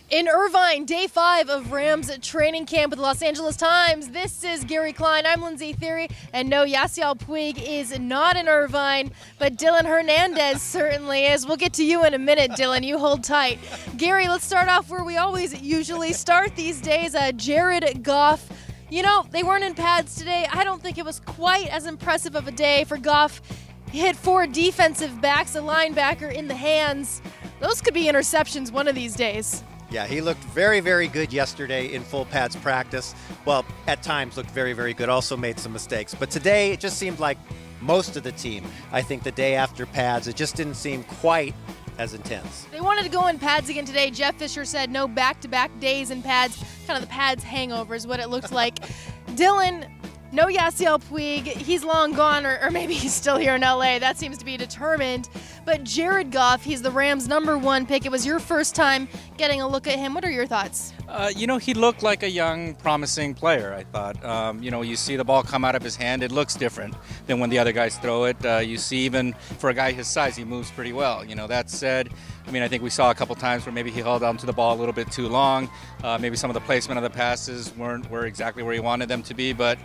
In Irvine, day 5 of Rams training camp with the Los Angeles Times. This is Gary Klein. I'm Lindsey Thiry. And no, Yasiel Puig is not in Irvine, but Dylan Hernandez certainly is. We'll get to you in a minute, Dylan. You hold tight. Gary, let's start off where we always usually start these days. Jared Goff. You know, they weren't in pads today. I don't think it was quite as impressive of a day for Goff. He hit 4 defensive backs, a linebacker in the hands. Those could be interceptions one of these days. Yeah, he looked very, very good yesterday in full pads practice. Well, at times looked very, very good, also made some mistakes. But today, it just seemed like most of the team, I think the day after pads, it just didn't seem quite as intense. They wanted to go in pads again today. Jeff Fisher said no back-to-back days in pads. Kind of the pads hangover is what it looked like. Dylan, no Yasiel Puig. He's long gone, or maybe he's still here in LA. That seems to be determined. But Jared Goff, he's the Rams' #1 pick. It was your first time getting a look at him. What are your thoughts? He looked like a young, promising player, I thought. You see the ball come out of his hand. It looks different than when the other guys throw it. You see, even for a guy his size, he moves pretty well. That said, I think we saw a couple times where maybe he held on to the ball a little bit too long. Maybe some of the placement of the passes were exactly where he wanted them to be. But,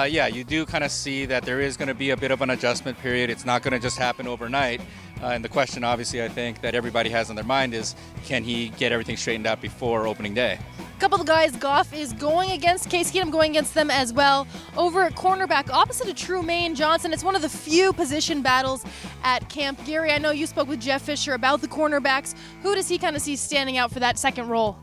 you do kind of see that there is going to be a bit of an adjustment period. It's not going to just happen overnight. And the question, obviously, I think that everybody has on their mind is, can he get everything straightened out before opening day? A couple of guys Goff is going against, Case Keenum going against them as well. Over at cornerback, opposite of Trumaine Johnson, it's one of the few position battles at camp. Gary, I know you spoke with Jeff Fisher about the cornerbacks. Who does he kind of see standing out for that second role?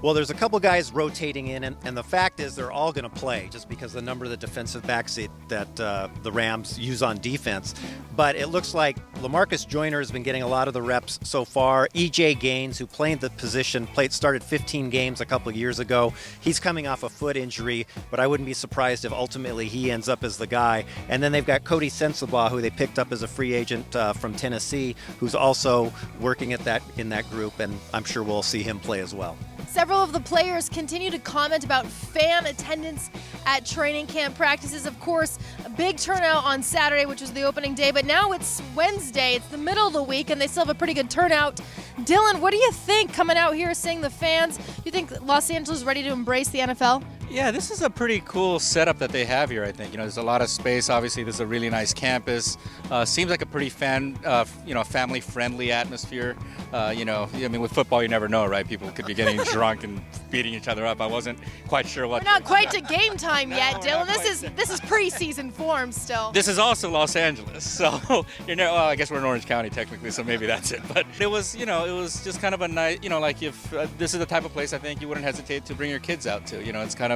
Well, there's a couple guys rotating in, and the fact is they're all going to play just because the number of the defensive backs that the Rams use on defense. But it looks like LaMarcus Joyner has been getting a lot of the reps so far. E.J. Gaines, who played the position, started 15 games a couple of years ago. He's coming off a foot injury, but I wouldn't be surprised if ultimately he ends up as the guy. And then they've got Cody Sensabaugh, who they picked up as a free agent from Tennessee, who's also working in that group, and I'm sure we'll see him play as well. Several of the players continue to comment about fan attendance at training camp practices. Of course, a big turnout on Saturday, which was the opening day, but now it's Wednesday. It's the middle of the week, and they still have a pretty good turnout. Dylan, what do you think coming out here seeing the fans? You think Los Angeles is ready to embrace the NFL? Yeah, this is a pretty cool setup that they have here, I think. There's a lot of space. Obviously, this is a really nice campus. Seems like a pretty family-friendly atmosphere. With football, you never know, right? People could be getting drunk and beating each other up. I wasn't quite sure what. We're not quite to game time yet, Dylan. This is preseason form still. This is also Los Angeles, so I guess we're in Orange County technically, so maybe that's it. But it was just kind of a nice, like if this is the type of place I think you wouldn't hesitate to bring your kids out to.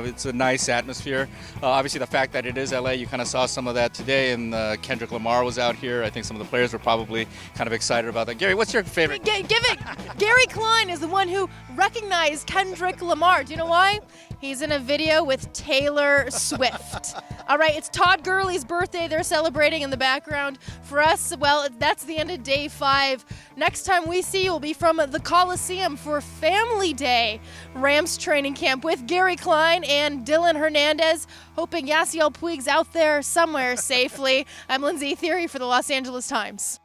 It's a nice atmosphere. Obviously, the fact that it is LA, you kind of saw some of that today, and Kendrick Lamar was out here. I think some of the players were probably kind of excited about that. Gary, what's your favorite? Give it. Gary Klein is the one who recognized Kendrick Lamar. Do you know why? He's in a video with Taylor Swift. All right, it's Todd Gurley's birthday. They're celebrating in the background. For us, well, that's the end of day 5. Next time we see you will be from the Coliseum for Family Day Rams training camp with Gary Klein and Dylan Hernandez, hoping Yasiel Puig's out there somewhere safely. I'm Lindsey Thiry for the Los Angeles Times.